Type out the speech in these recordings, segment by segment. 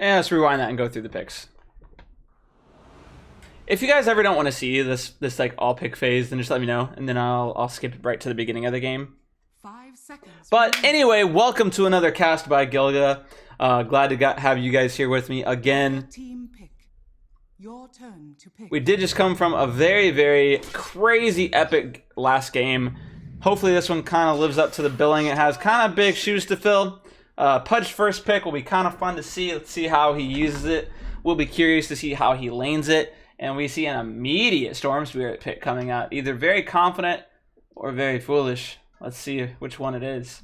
And let's rewind that and go through the picks. If you guys ever don't want to see this like all pick phase, then just let me know, and then I'll skip right to the beginning of the game. 5 seconds. But anyway, welcome to another cast by Gilga. Glad to have you guys here with me again. Team pick. Your turn to pick. We did just come from a very, very crazy epic last game. Hopefully this one kind of lives up to the billing. It has kind of big shoes to fill. Pudge's first pick will be kind of fun to see. Let's see how he uses it. We'll be curious to see how he lanes it. And we see an immediate Storm Spirit pick coming out. Either very confident or very foolish. Let's see which one it is.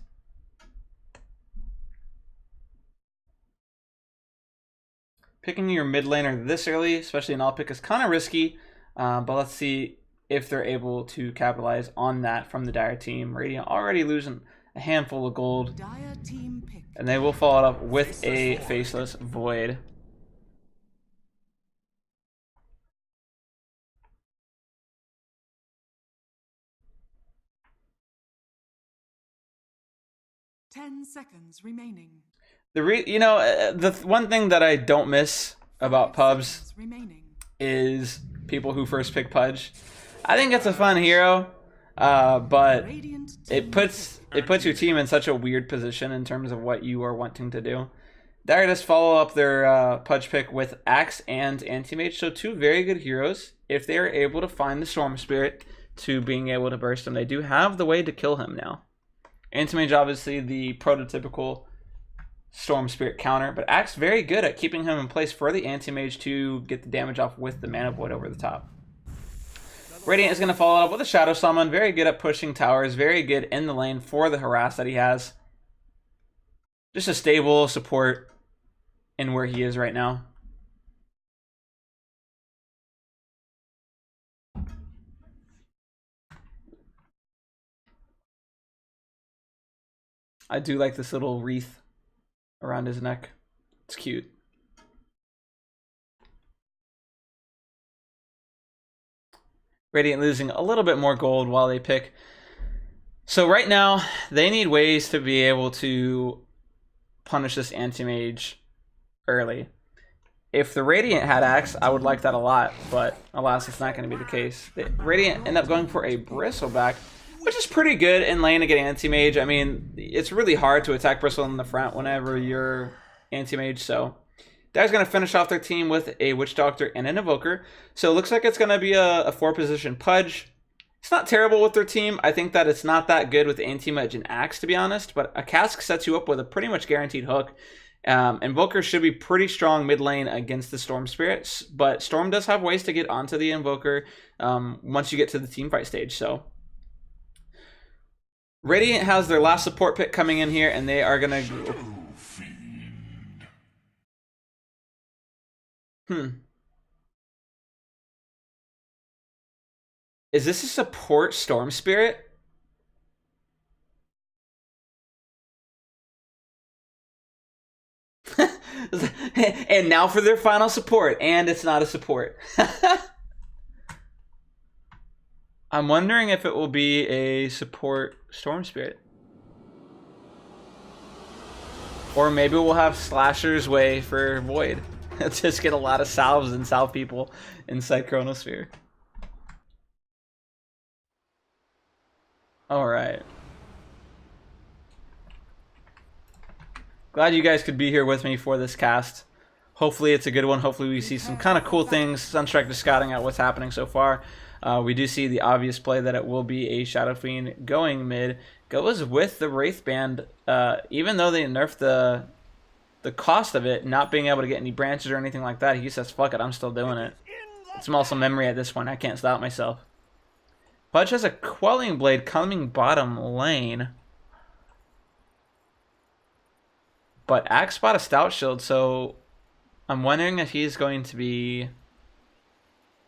Picking your mid laner this early, especially an all pick, is kind of risky. But let's see if they're able to capitalize on that from the Dire team. Radiant already losing a handful of gold. Dire team pick. And they will follow it up with a Faceless Void. Ten seconds remaining. The one thing that I don't miss about pubs Remaining. is people who first pick Pudge. I think it's a fun hero, but it puts your team in such a weird position in terms of what you are wanting to do. Dire just follow up their Pudge pick with Axe and Anti-Mage, so two very good heroes. If they are able to find the Storm Spirit to being able to burst him, they do have the way to kill him now. Anti-Mage obviously the prototypical Storm Spirit counter, but Axe very good at keeping him in place for the Anti-Mage to get the damage off with the Mana Void over the top. Radiant is going to follow up with a Shadow Summon, very good at pushing towers, very good in the lane for the harass that he has. Just a stable support in where he is right now. I do like this little wreath around his neck. It's cute. Radiant losing a little bit more gold while they pick. So right now, they need ways to be able to punish this Anti-Mage early. If the Radiant had Axe, I would like that a lot, but alas, it's not going to be the case. The Radiant end up going for a Bristleback, which is pretty good in lane to get Anti-Mage. I mean, it's really hard to attack Bristle in the front whenever you're Anti-Mage, so Dire's going to finish off their team with a Witch Doctor and an Invoker. So it looks like it's going to be a 4-position Pudge. It's not terrible with their team. I think that it's not that good with Anti-Mage and Axe, to be honest, but a Cask sets you up with a pretty much guaranteed hook. Invoker should be pretty strong mid lane against the Storm Spirits, but Storm does have ways to get onto the Invoker once you get to the team fight stage, so Radiant has their last support pick coming in here, and they are going to... Is this a support Storm Spirit? And now for their final support, and it's not a support. I'm wondering if it will be a support Storm Spirit. Or maybe we'll have Slasher's Way for Void. Just get a lot of salves and salve people inside Chronosphere. Alright. Glad you guys could be here with me for this cast. Hopefully it's a good one. Hopefully we see some kind of cool things. Sunstrike just scouting out what's happening so far. We do see the obvious play that it will be a Shadow Fiend going mid. Goes with the Wraith Band, even though they nerfed the cost of it, not being able to get any branches or anything like that. He says, fuck it, I'm still doing it. It's muscle memory at this point. I can't stop myself. Pudge has a Quelling Blade coming bottom lane. But Axe bought a Stout Shield, so I'm wondering if he's going to be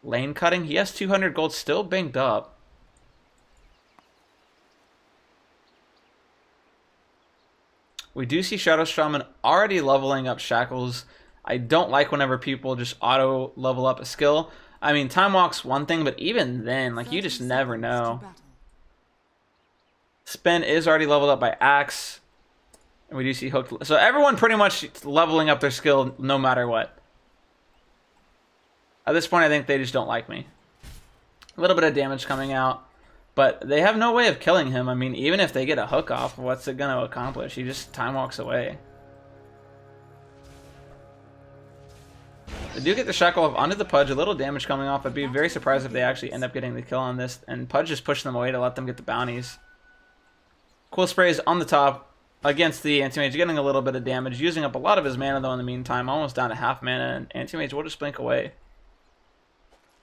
lane cutting. He has 200 gold, still banged up. We do see Shadow Shaman already leveling up Shackles. I don't like whenever people just auto level up a skill. I mean, Time Walk's one thing, but even then, like, you just never know. Spin is already leveled up by Axe. And we do see hooked. So everyone pretty much leveling up their skill no matter what. At this point, I think they just don't like me. A little bit of damage coming out. But they have no way of killing him. I mean, even if they get a hook off, what's it going to accomplish? He just time walks away. They do get the shackle off onto the Pudge. A little damage coming off. I'd be very surprised if they actually end up getting the kill on this. And Pudge just pushed them away to let them get the bounties. Cool sprays on the top. Against the Anti-Mage, getting a little bit of damage, using up a lot of his mana though in the meantime, almost down to half mana, and Anti-Mage will just blink away.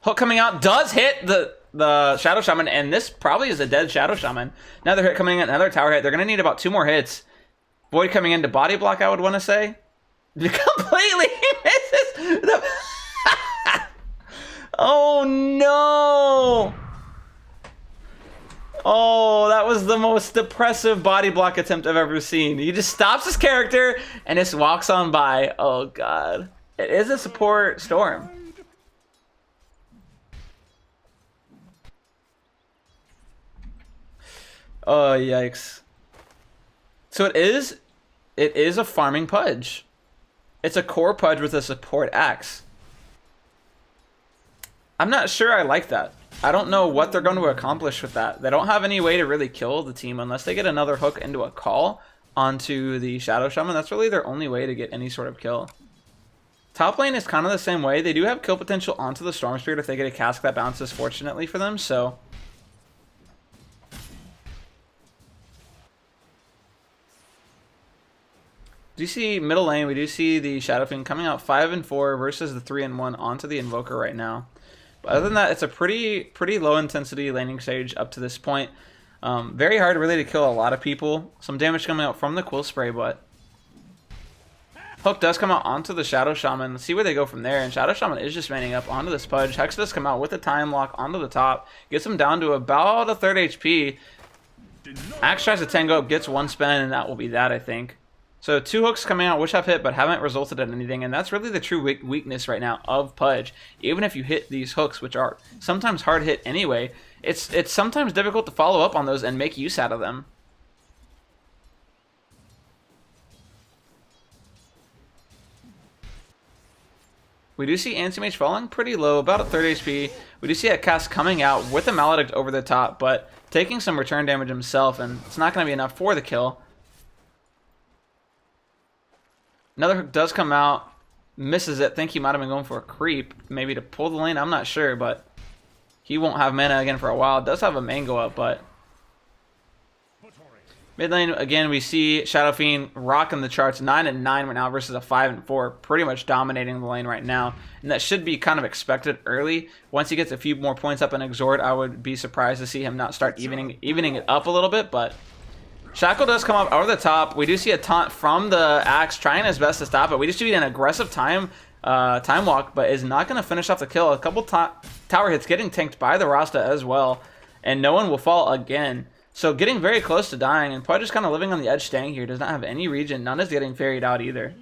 Hook coming out, does hit the Shadow Shaman, and this probably is a dead Shadow Shaman. Another hit coming in, another tower hit. They're going to need about 2 more hits. Void coming in to body block, I would want to say. Completely misses the... Oh no! Oh, that was the most depressive body block attempt I've ever seen. He just stops his character and just walks on by. Oh, God. It is a support storm. Oh, yikes. So it is a farming Pudge. It's a core Pudge with a support axe. I'm not sure I like that. I don't know what they're going to accomplish with that. They don't have any way to really kill the team unless they get another hook into a call onto the Shadow Shaman. That's really their only way to get any sort of kill. Top lane is kind of the same way. They do have kill potential onto the Storm Spirit if they get a cask that bounces, fortunately for them, so... Do you see middle lane? We do see the Shadow Fiend coming out 5 and 4 versus the 3 and 1 onto the Invoker right now. Other than that, it's a pretty low intensity laning stage up to this point. Very hard really to kill a lot of people. Some damage coming out from the Quill Spray, but hook does come out onto the Shadow Shaman. Let's see where they go from there. And Shadow Shaman is just manning up onto this Pudge. Hex does come out with a time lock onto the top. Gets him down to about a third HP. Axe tries to tango up, gets 1 spin, and that will be that, I think. So 2 hooks coming out, which have hit, but haven't resulted in anything, and that's really the true weakness right now of Pudge. Even if you hit these hooks, which are sometimes hard hit anyway, it's sometimes difficult to follow up on those and make use out of them. We do see Anti-Mage falling pretty low, about a third HP. We do see a cast coming out with a Maledict over the top, but taking some return damage himself, and it's not going to be enough for the kill. Another hook does come out, misses it. Think he might have been going for a creep, maybe to pull the lane. I'm not sure, but he won't have mana again for a while. Does have a mango up, but mid lane again we see Shadow Fiend rocking the charts, 9 and 9 right now versus a 5 and 4, pretty much dominating the lane right now, and that should be kind of expected early. Once he gets a few more points up in Exhort, I would be surprised to see him not start evening it up a little bit, but. Shackle does come up over the top. We do see a taunt from the Axe trying his best to stop it. We just see an aggressive time walk, but is not going to finish off the kill. A couple tower hits getting tanked by the Rasta as well, and no one will fall again. So getting very close to dying, and Pudge is kind of living on the edge staying here. Does not have any regen. None is getting ferried out either.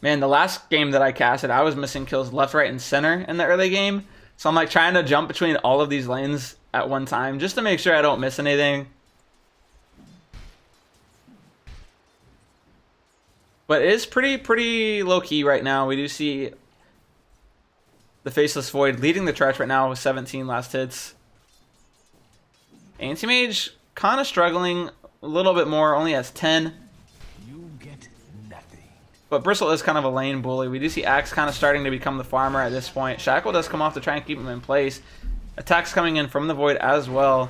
Man, the last game that I casted, I was missing kills left, right, and center in the early game. So I'm like trying to jump between all of these lanes at one time just to make sure I don't miss anything. But it is pretty low key right now. We do see the Faceless Void leading the charge right now with 17 last hits. Anti-Mage kind of struggling a little bit more, only has 10. But Bristle is kind of a lane bully. We do see Axe kind of starting to become the farmer at this point. Shackle does come off to try and keep him in place. Attacks coming in from the Void as well.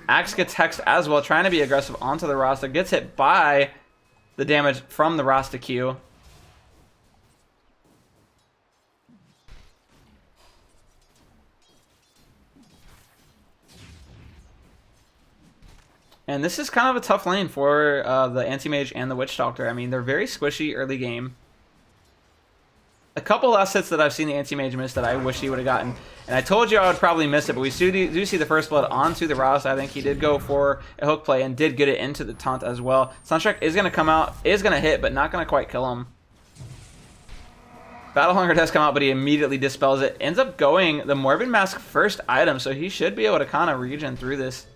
Axe gets hexed as well, trying to be aggressive onto the Rasta. Gets hit by the damage from the Rasta Q. And this is kind of a tough lane for the Anti-Mage and the Witch Doctor. I mean, they're very squishy early game. A couple last hits that I've seen the Anti-Mage miss that I wish he would have gotten. And I told you I would probably miss it, but we do see the first blood onto the Rouse. I think he did go for a hook play and did get it into the taunt as well. Sunstrike is going to come out, is going to hit, but not going to quite kill him. Battle Hunger does come out, but he immediately dispels it. Ends up going the Morbid Mask first item, so he should be able to kind of regen through this.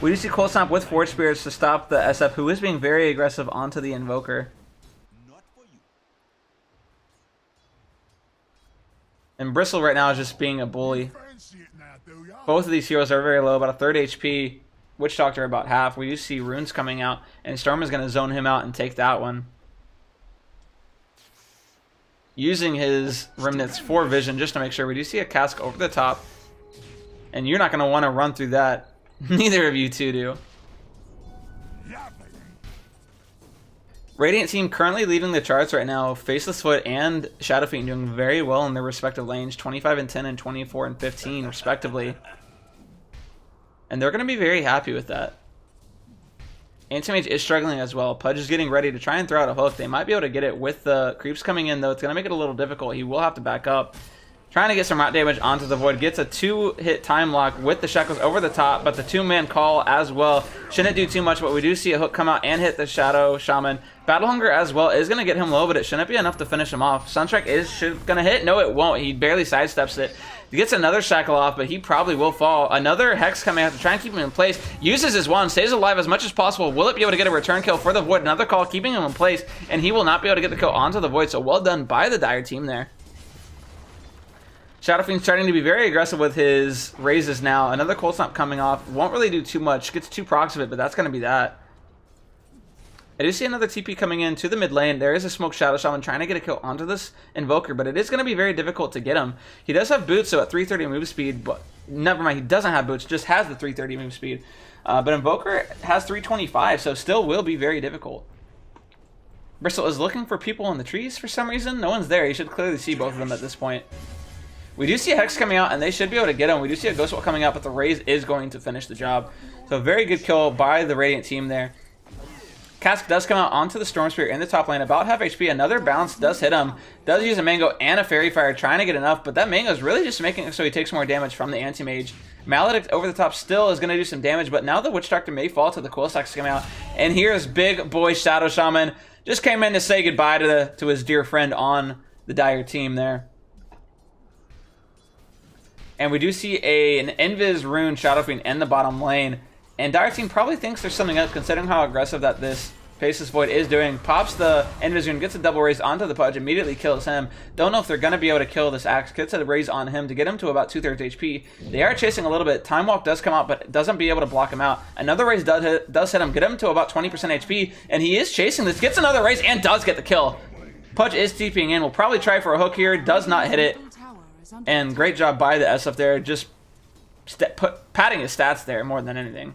We do see Cold Stomp with Forge Spirits to stop the SF, who is being very aggressive onto the Invoker. And Bristle right now is just being a bully. Both of these heroes are very low, about a third HP. Witch Doctor about half. We do see runes coming out, and Storm is going to zone him out and take that one. Using his Remnants for vision just to make sure. We do see a cask over the top, and you're not going to want to run through that. Neither of you two do. Radiant team currently leading the charts right now. Faceless Foot and Shadow Fiend doing very well in their respective lanes. 25 and 10 and 24 and 15 respectively. And they're going to be very happy with that. Anti-Mage is struggling as well. Pudge is getting ready to try and throw out a hook. They might be able to get it with the creeps coming in, though. It's going to make it a little difficult. He will have to back up. Trying to get some rot damage onto the Void. Gets a 2-hit time lock with the Shackles over the top, but the 2-man call as well shouldn't do too much, but we do see a hook come out and hit the Shadow Shaman. Battle Hunger as well is going to get him low, but it shouldn't be enough to finish him off. Sunstrike is going to hit. No, it won't. He barely sidesteps it. He gets another Shackle off, but he probably will fall. Another Hex coming out to try and keep him in place. Uses his wand, stays alive as much as possible. Will it be able to get a return kill for the Void? Another call, keeping him in place, and he will not be able to get the kill onto the Void, so well done by the Dire team there. Shadow Fiend starting to be very aggressive with his raises now. Another Cold Stomp coming off. Won't really do too much. Gets 2 procs of it, but that's going to be that. I do see another TP coming in to the mid lane. There is a Smoke Shadow Shaman trying to get a kill onto this Invoker, but it is going to be very difficult to get him. He does have boots, so at 330 move speed, but never mind, he doesn't have boots, just has the 330 move speed. But Invoker has 325, so still will be very difficult. Bristle is looking for people in the trees for some reason. No one's there. You should clearly see both of them at this point. We do see a Hex coming out, and they should be able to get him. We do see a Ghost Wall coming out, but the Raze is going to finish the job. So very good kill by the Radiant team there. Cask does come out onto the Storm Spear in the top lane, about half HP. Another bounce does hit him. Does use a Mango and a Fairy Fire, trying to get enough, but that Mango is really just making it so he takes more damage from the Anti-Mage. Maledict over the top still is going to do some damage, but now the Witch Doctor may fall to the Coil Stacks coming out. And here's big boy Shadow Shaman. Just came in to say goodbye to his dear friend on the Dire team there. And we do see an Invis Rune Shadow Fiend in the bottom lane. And Dire team probably thinks there's something up, considering how aggressive that this Faceless Void is doing. Pops the Invis Rune, gets a double raise onto the Pudge, immediately kills him. Don't know if they're going to be able to kill this Axe. Gets a raise on him to get him to about 2/3 HP. They are chasing a little bit. Time Walk does come out, but doesn't be able to block him out. Another raise does hit him, get him to about 20% HP. And he is chasing this, gets another raise, and does get the kill. Pudge is TPing in. Will probably try for a hook here. Does not hit it. And great job by the SF there, just padding his stats there more than anything.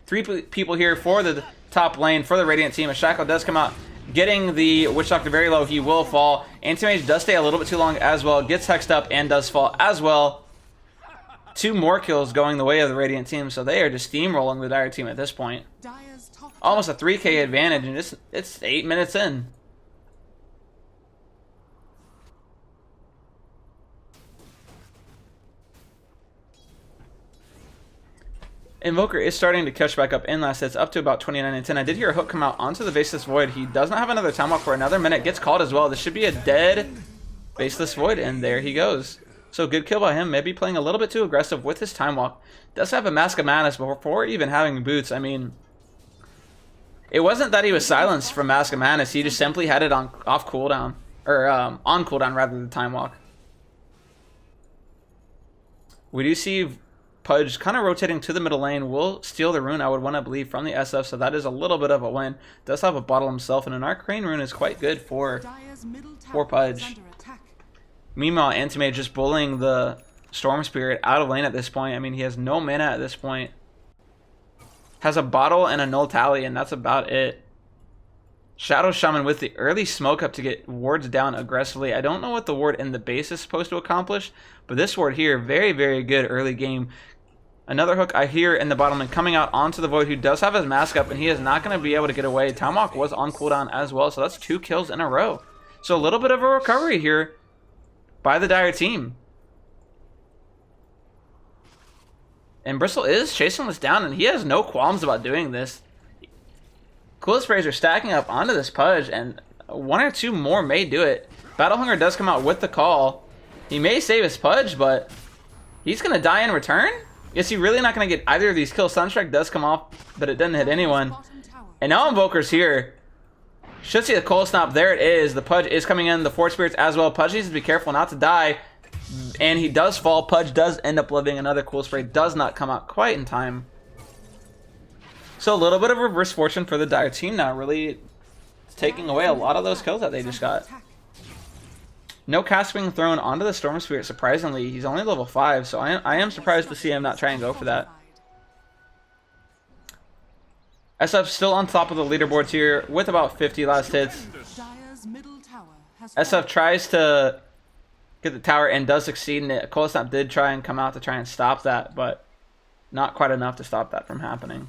3 people here for the top lane for the Radiant team. A Shackle does come out, getting the Witch Doctor very low. He will fall. Anti-Mage does stay a little bit too long as well. Gets hexed up and does fall as well. 2 more kills going the way of the Radiant team, so they are just steamrolling the Dire team at this point. Almost a 3K advantage, and it's 8 minutes in. Invoker is starting to catch back up in last hits, up to about 29 and 10. I did hear a hook come out onto the Faceless Void. He does not have another time walk for another minute. Gets called as well. This should be a dead Faceless Void, and there he goes. So good kill by him. Maybe playing a little bit too aggressive with his time walk. Does have a Mask of Madness before even having boots. I mean, it wasn't that he was silenced from Mask of Madness. He just simply had it on off cooldown, or on cooldown rather than time walk. We do see Pudge kind of rotating to the middle lane. Will steal the rune, I would want to believe, from the SF, so that is a little bit of a win. Does have a bottle himself, and an Arcane rune is quite good for Pudge. Meanwhile, Anti-Mage just bullying the Storm Spirit out of lane at this point. I mean, he has no mana at this point. Has a bottle and a null tally, and that's about it. Shadow Shaman with the early smoke up to get wards down aggressively. I don't know what the ward in the base is supposed to accomplish, but this ward here, very, very good early game. Another hook I hear in the bottom and coming out onto the Void, who does have his mask up, and he is not going to be able to get away. Tomahawk was on cooldown as well, so that's 2 kills in a row. So a little bit of a recovery here by the Dire team. And Bristle is chasing this down, and he has no qualms about doing this. Cool Sprays are stacking up onto this Pudge, and 1 or 2 more may do it. Battle Hunger does come out with the call. He may save his Pudge, but he's going to die in return? Is he really not going to get either of these kills? Sunstrike does come off, but it doesn't hit anyone. And now Invoker's here. Should see the Cold Snap. There it is. The Pudge is coming in. The Force Spirits as well. Pudge needs to be careful not to die. And he does fall. Pudge does end up living. Another Cool Spray does not come out quite in time. So a little bit of reverse fortune for the Dire team now. Really taking away a lot of those kills that they just got. No cast being thrown onto the Storm Spirit, surprisingly. He's only level 5, so I am surprised to see him not try and go for that. SF still on top of the leaderboards here with about 50 last hits. SF tries to get the tower and does succeed in it. Cold Snap did try and come out to try and stop that, but not quite enough to stop that from happening.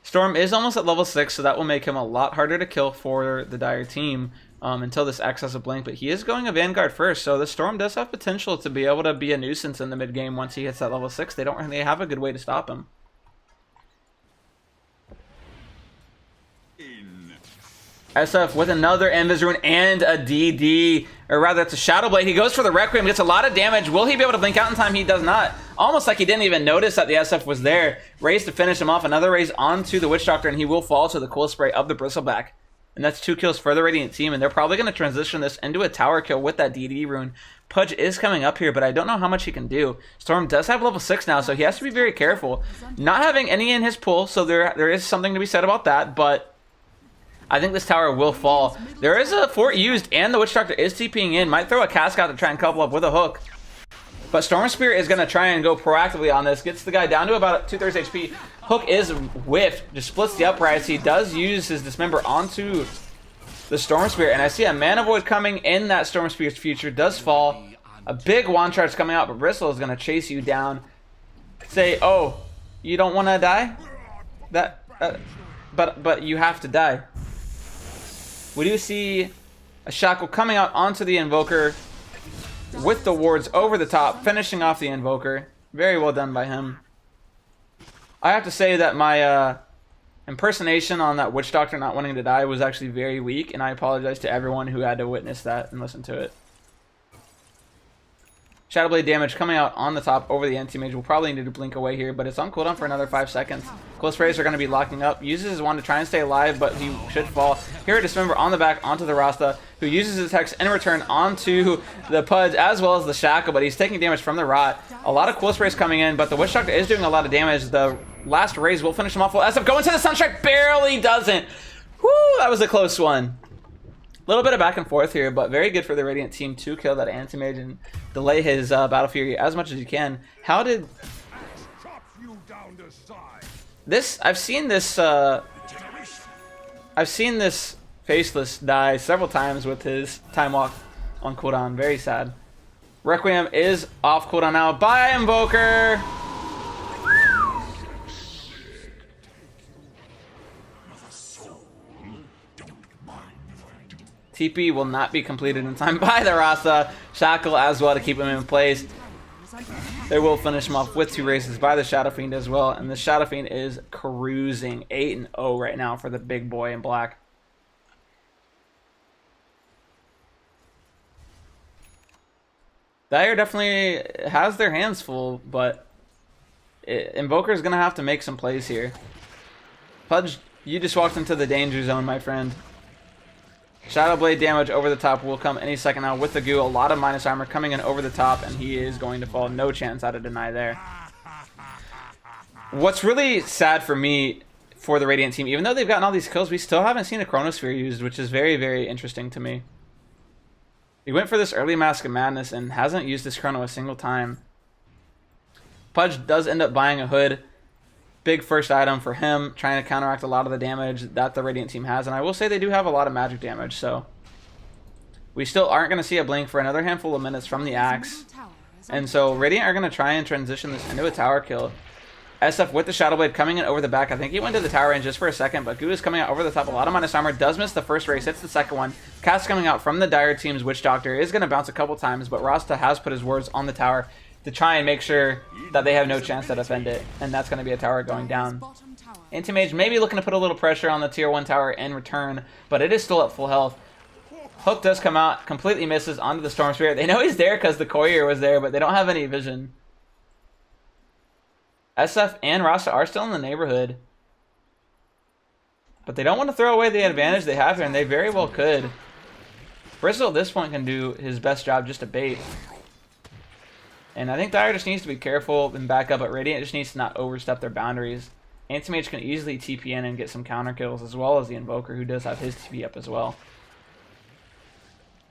Storm is almost at level 6, so that will make him a lot harder to kill for the Dire team. Until this X has a blink, but he is going a Vanguard first, so the Storm does have potential to be able to be a nuisance in the mid game once he hits that level 6. They don't really have a good way to stop him. SF with another Invis Rune and a DD, or rather it's a Shadow Blade. He goes for the Requiem, gets a lot of damage. Will he be able to blink out in time? He does not. Almost like he didn't even notice that the SF was there. Raise to finish him off. Another raise onto the Witch Doctor, and he will fall to the Cool Spray of the Bristleback. And that's 2 kills for the Radiant team, and they're probably going to transition this into a tower kill with that DD rune. Pudge is coming up here, but I don't know how much he can do. Storm does have level 6 now, so he has to be very careful. Not having any in his pool, so there is something to be said about that, but I think this tower will fall. There is a fort used, and the Witch Doctor is TPing in. Might throw a cask out to try and couple up with a hook. But Storm Spirit is going to try and go proactively on this. Gets the guy down to about 2/3 HP. Hook is whiffed. Just splits the uprights. He does use his Dismember onto the Storm Spirit. And I see a Mana Void coming in that Storm Spirit's future. Does fall. A big Wand Charge coming out, but Bristle is going to chase you down. Say, oh, you don't want to die? But you have to die. We do see a Shackle coming out onto the Invoker with the wards over the top, finishing off the Invoker. Very well done by him. I have to say that my impersonation on that Witch Doctor not wanting to die was actually very weak, and I apologize to everyone who had to witness that and listen to it. Shadow Blade damage coming out on the top over the Anti-Mage. We'll probably need to blink away here, but it's on cooldown for another 5 seconds. Close Rays are going to be locking up. Uses his wand to try and stay alive, but he should fall. Here a Dismember on the back onto the Rasta, who uses his Hex in return onto the Pudge as well as the Shackle, but he's taking damage from the Rot. A lot of Close Rays coming in, but the Witch Doctor is doing a lot of damage. The last Rays will finish him off. SF going to the Sunstrike, barely doesn't. Whoo, that was a close one. A little bit of back and forth here, but very good for the Radiant team to kill that Anti-Mage and delay his Battle Fury as much as you can. How did this? I've seen this Faceless die several times with his Time Walk on cooldown. Very sad. Requiem is off cooldown now. Bye, Invoker. TP will not be completed in time by the Rasa. Shackle as well to keep him in place. They will finish him off with 2 races by the Shadow Fiend as well. And the Shadow Fiend is cruising 8-0 right now for the big boy in black. Dire definitely has their hands full, but Invoker is going to have to make some plays here. Pudge, you just walked into the danger zone, my friend. Shadow Blade damage over the top will come any second now with the goo. A lot of minus armor coming in over the top, and he is going to fall. No chance out of deny there. What's really sad for me for the Radiant team, even though they've gotten all these kills, we still haven't seen a Chronosphere used, which is very, very interesting to me. He went for this early Mask of Madness and hasn't used this Chrono a single time. Pudge does end up buying a hood. Big first item for him, trying to counteract a lot of the damage that the Radiant team has. And I will say they do have a lot of magic damage, so we still aren't going to see a blink for another handful of minutes from the Axe. And so Radiant are going to try and transition this into a tower kill. SF with the Shadow Blade coming in over the back. I think he went to the tower range just for a second, but Goo is coming out over the top. A lot of minus armor. Does miss the first race, hits the second one. Cast coming out from the Dire team's Witch Doctor is going to bounce a couple times, but Rasta has put his words on the tower to try and make sure that they have no chance to defend it, and that's going to be a tower going down. Anti-Mage may be looking to put a little pressure on the tier 1 tower in return, but it is still at full health. Hook does come out, completely misses onto the Storm Spirit. They know he's there because the Courier was there, but they don't have any vision. SF and Rasa are still in the neighborhood. But they don't want to throw away the advantage they have here, and they very well could. Bristle at this point can do his best job just to bait. And I think Dire just needs to be careful and back up, but Radiant just needs to not overstep their boundaries. Anti-Mage can easily TP in and get some counter kills, as well as the Invoker, who does have his TP up as well.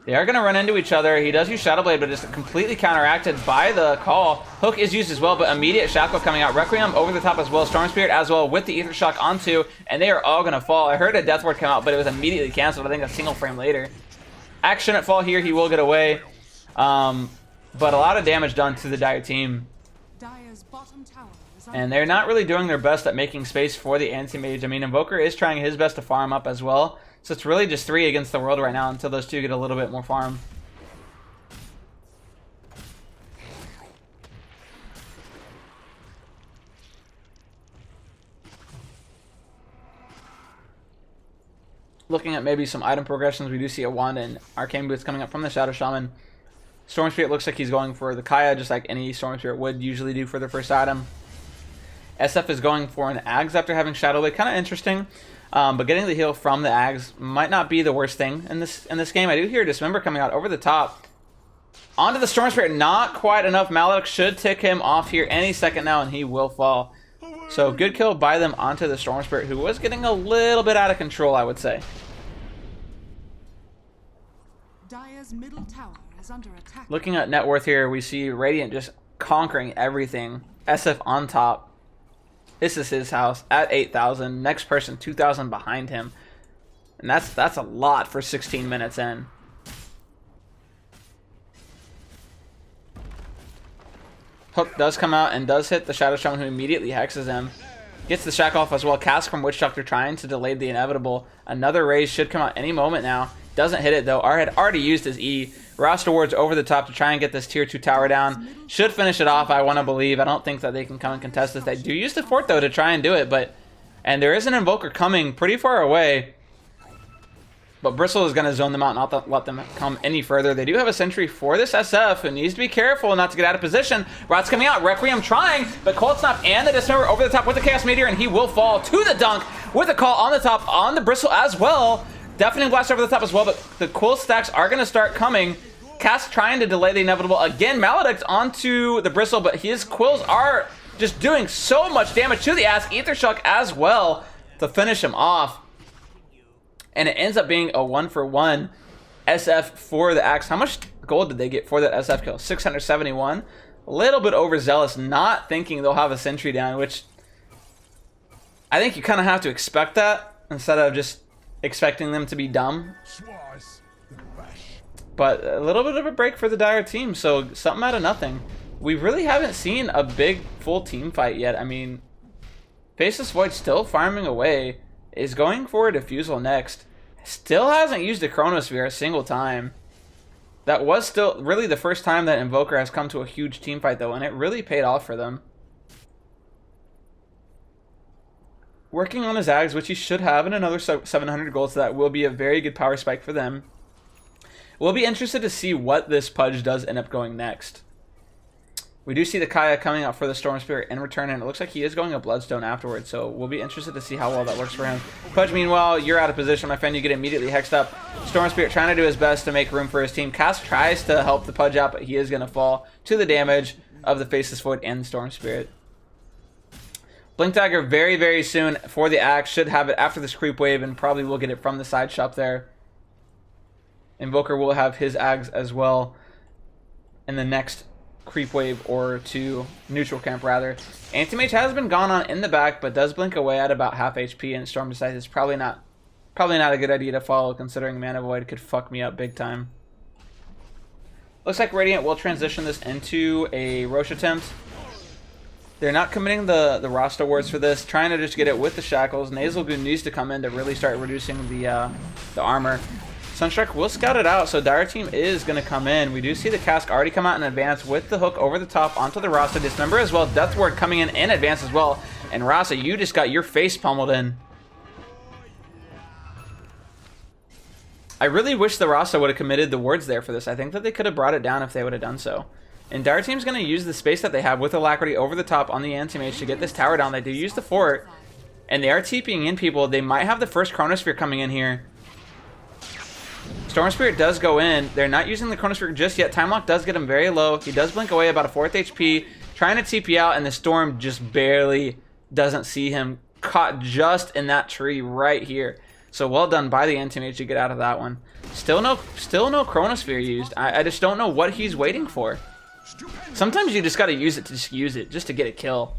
They are going to run into each other. He does use Shadow Blade, but it's completely counteracted by the call. Hook is used as well, but immediate Shackle coming out. Requiem over the top as well. Storm Spirit as well with the Ether Shock onto, and they are all going to fall. I heard a Death Ward come out, but it was immediately canceled. I think a single frame later. Axe shouldn't fall here. He will get away. But a lot of damage done to the Dire team. Dire's bottom tower is And they're not really doing their best at making space for the Anti-Mage. I mean, Invoker is trying his best to farm up as well. So it's really just 3 against the world right now until those two get a little bit more farm. Looking at maybe some item progressions, we do see a Wand and Arcane Boots coming up from the Shadow Shaman. Storm Spirit looks like he's going for the Kaya, just like any Storm Spirit would usually do for their first item. SF is going for an Ags after having Shadow Blade. Kind of interesting. But getting the heal from the Ags might not be the worst thing in this game. I do hear Dismember coming out over the top. Onto the Storm Spirit, not quite enough. Maledict should tick him off here any second now, and he will fall. So good kill by them onto the Storm Spirit, who was getting a little bit out of control, I would say. Dire's middle tower is under attack. Looking at net worth here, we see Radiant just conquering everything. SF on top. This is his house at 8,000. Next person 2,000 behind him, and that's a lot for 16 minutes in. Hook does come out and does hit the Shadow Shaman, who immediately hexes him. Gets the Shackle off as well. Cast from Witch Doctor trying to delay the inevitable. Another raise should come out any moment now. Doesn't hit it though. R had already used his E. Rasta Ward's over the top to try and get this tier 2 tower down. Should finish it off, I want to believe. I don't think that they can come and contest this. They do use the fort though to try and do it, and there is an Invoker coming pretty far away. But Bristle is going to zone them out, not let them come any further. They do have a sentry for this SF, who needs to be careful not to get out of position. Rot's coming out, Requiem trying, but Cold Snap and the Dismember over the top with the Chaos Meteor, and he will fall to the dunk with a call on the top on the Bristle as well. Deafening Blast over the top as well, but the Quill stacks are going to start coming. Cast trying to delay the inevitable. Again, Maledict onto the Bristle, but his Quills are just doing so much damage to the ass. Ether Shock as well to finish him off. And it ends up being a 1-for-1 SF for the Axe. How much gold did they get for that SF kill? 671. A little bit overzealous, not thinking they'll have a sentry down, which I think you kind of have to expect that instead of just expecting them to be dumb. But a little bit of a break for the Dire team, so something out of nothing. We really haven't seen a big full team fight yet. I mean, Faceless Void still farming away, is going for a Diffusal next. Still hasn't used a Chronosphere a single time. That was still really the first time that Invoker has come to a huge team fight though, and it really paid off for them. Working on his Ags, which he should have, and another 700 gold, so that will be a very good power spike for them. We'll be interested to see what this Pudge does end up going next. We do see the Kaya coming out for the Storm Spirit in return, and it looks like he is going a Bloodstone afterwards, so we'll be interested to see how well that works for him. Pudge, meanwhile, you're out of position, my friend. You get immediately hexed up. Storm Spirit trying to do his best to make room for his team. Cast tries to help the Pudge out, but he is going to fall to the damage of the Faceless Void and the Storm Spirit. Blink Dagger very, very soon for the Axe. Should have it after this creep wave, and probably will get it from the side shop there. Invoker will have his Ags as well in the next creep wave or to neutral camp rather. Anti-Mage has been gone on in the back, but does blink away at about half HP, and Storm decides it's probably not a good idea to follow, considering Mana Void could fuck me up big time. Looks like Radiant will transition this into a Roche attempt. They're not committing the Rasta wards for this, trying to just get it with the Shackles. Nasal Goon needs to come in to really start reducing the armor. Sunstrike will scout it out, so Dire Team is going to come in. We do see the Cask already come out in advance with the hook over the top onto the Rasta. Dismember as well. Death Ward coming in advance as well. And Rasta, you just got your face pummeled in. I really wish the Rasta would have committed the wards there for this. I think that they could have brought it down if they would have done so. And Dire Team's going to use the space that they have with Alacrity over the top on the Anti-Mage to get this tower down. They do use the fort, and they are TPing in people. They might have the first Chronosphere coming in here. Storm Spirit does go in. They're not using the Chronosphere just yet. Time Lock does get him very low. He does blink away about a 4th HP, trying to TP out, and the Storm just barely doesn't see him. Caught just in that tree right here. So well done by the Anti-Mage to get out of that one. Still no Chronosphere used. I just don't know what he's waiting for. Sometimes you just got to use it to just use it, just to get a kill.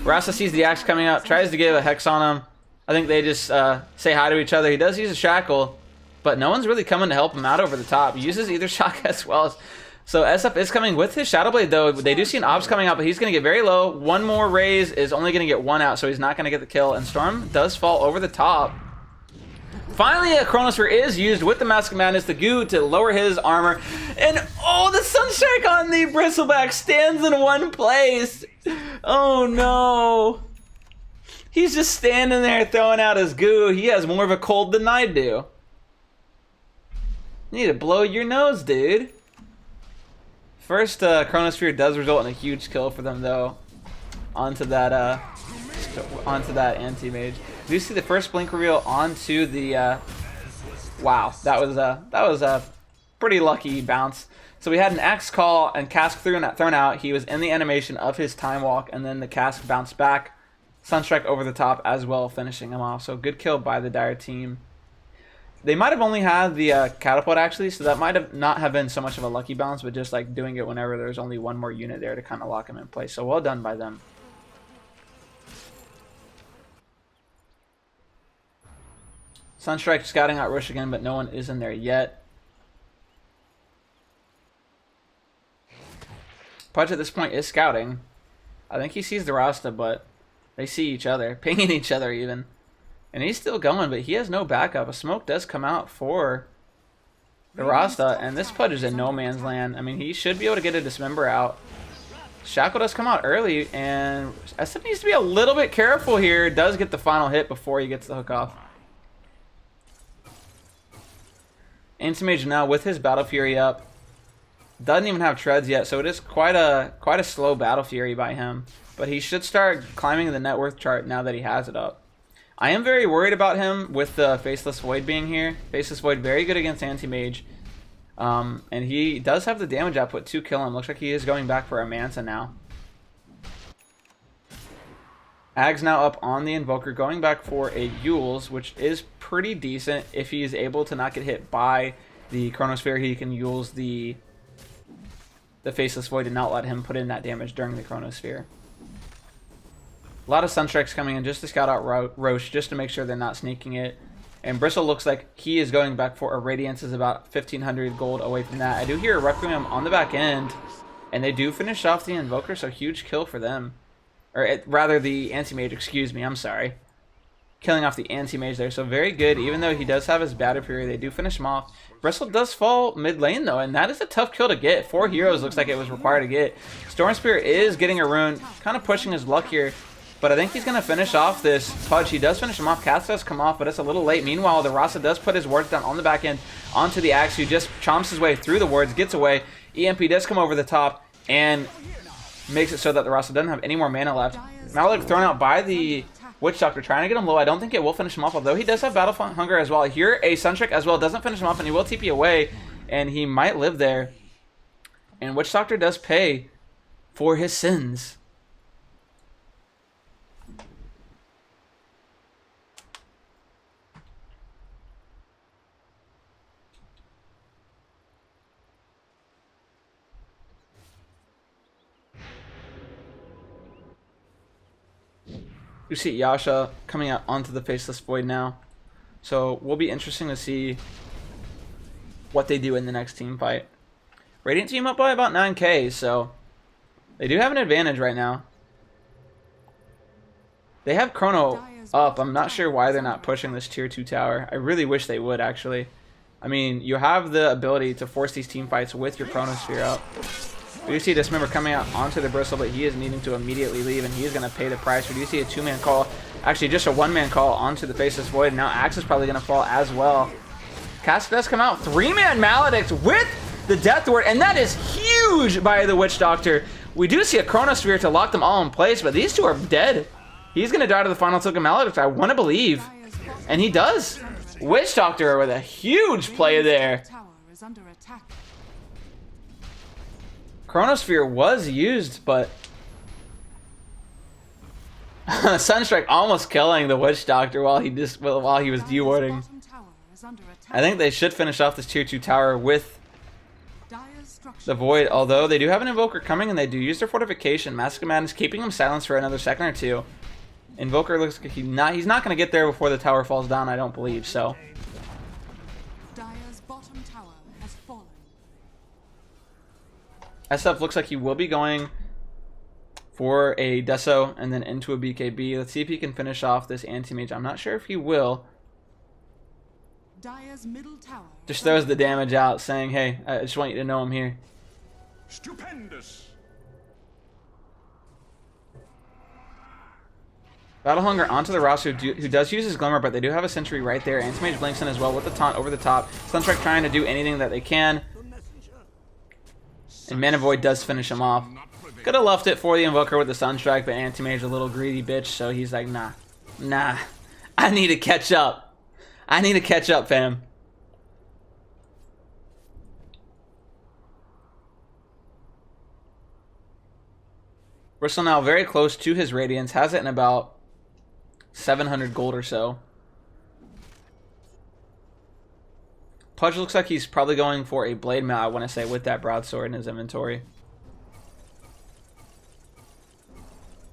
Rasa sees the axe coming up, tries to give a Hex on him. I think they just say hi to each other. He does use a Shackle, but no one's really coming to help him out over the top. He uses either Shock as well as... So SF is coming with his Shadow Blade, though. They do see an Ops coming out, but he's going to get very low. One more raise is only going to get one out, so he's not going to get the kill. And Storm does fall over the top. Finally, a Chronosphere is used with the Mask of Madness, the goo, to lower his armor. And, oh, the Sunstrike on the Bristleback stands in one place. Oh, no. He's just standing there throwing out his goo. He has more of a cold than I do. You need to blow your nose, dude. First Chronosphere does result in a huge kill for them, though. Onto that Anti-Mage. You see the first blink reveal onto the. Wow, that was a pretty lucky bounce. So we had an Axe call and cask thrown out. He was in the animation of his time walk, and then the cask bounced back. Sunstrike over the top as well, finishing him off. So good kill by the Dire team. They might have only had the catapult actually, so that might have not have been so much of a lucky bounce, but just like doing it whenever there's only one more unit there to kind of lock him in place. So well done by them. Sunstrike scouting out Rush again, but no one is in there yet. Pudge at this point is scouting. I think he sees the Rasta, but they see each other, pinging each other even. And he's still going, but he has no backup. A smoke does come out for the Rasta, and this Pudge is in no man's land. I mean, he should be able to get a Dismember out. Shackle does come out early, and SF needs to be a little bit careful here. Does get the final hit before he gets the hook off. Anti-Mage now with his Battle Fury up. Doesn't even have treads yet, so it is quite a slow Battle Fury by him. But he should start climbing the net worth chart now that he has it up. I am very worried about him with the Faceless Void being here. Faceless Void very good against Anti-Mage. And he does have the damage output to kill him. Looks like he is going back for a Manta now. Ag's now up on the Invoker, going back for a Yules, which is pretty decent. If he is able to not get hit by the Chronosphere, he can Yules the Faceless Void and not let him put in that damage during the Chronosphere. A lot of Sunstrikes coming in just to scout out Roche, just to make sure they're not sneaking it. And Bristle looks like he is going back for a Radiance, is about 1,500 gold away from that. I do hear a Requiem on the back end, and they do finish off the Invoker, so huge kill for them. Or rather, the Anti-Mage, excuse me, I'm sorry. Killing off the Anti-Mage there, so very good. Even though he does have his Battle Fury, they do finish him off. Bristle does fall mid lane, though, and that is a tough kill to get. 4 heroes looks like it was required to get. Storm Spirit is getting a rune, kind of pushing his luck here. But I think he's going to finish off this Pudge. He does finish him off. Cast does come off, but it's a little late. Meanwhile, the Rasa does put his wards down on the back end onto the Axe, who just chomps his way through the wards, gets away. EMP does come over the top and makes it so that the Rasa doesn't have any more mana left. Malik thrown out by the Witch Doctor, trying to get him low. I don't think it will finish him off, although he does have Battle Hunger as well. Here, a Sunstrike as well doesn't finish him off, and he will TP away, and he might live there. And Witch Doctor does pay for his sins. You see Yasha coming out onto the Faceless Void now. So will be interesting to see what they do in the next team fight. Radiant team up by about 9k, so they do have an advantage right now. They have Chrono up. I'm not sure why they're not pushing this tier 2 tower. I really wish they would, actually. I mean, you have the ability to force these team fights with your Chronosphere up. We do see Dismember coming out onto the Bristle, but he is needing to immediately leave, and he is going to pay the price. We do see a 2-man call, actually just a 1-man call onto the Faceless Void, and now Axe is probably going to fall as well. Cask does come out, 3-man Maledict with the Death Ward, and that is huge! huge by the Witch Doctor. We do see a Chronosphere to lock them all in place, but these two are dead. He's going to die to the final token Maledict, I want to believe. And he does. Witch Doctor with a huge play there. Chronosphere was used, but Sunstrike almost killing the Witch Doctor while he was dewarding. I think they should finish off this tier 2 tower with the Void, although they do have an Invoker coming and they do use their Fortification. Mask of Madness keeping him silenced for another second or two. Invoker looks like he's not going to get there before the tower falls down, I don't believe, so. Dire's bottom tower has fallen. SF looks like he will be going for a Deso and then into a BKB. Let's see if he can finish off this Anti-Mage. I'm not sure if he will. Dire's middle tower Just throws the damage out, saying, hey, I just want you to know I'm here. Stupendous. Battle Hunger onto the roster who does use his Glimmer, but they do have a Sentry right there. Anti-Mage blinks in as well with the taunt over the top. Sunstrike trying to do anything that they can. And Mana Void does finish him off. Could have left it for the Invoker with the Sunstrike, but Anti-Mage a little greedy bitch, so he's like, nah. I need to catch up. I need to catch up, fam. Bristle now very close to his Radiance. Has it in about 700 gold or so. Pudge looks like he's probably going for a Blade Mail, I want to say, with that Broadsword in his inventory.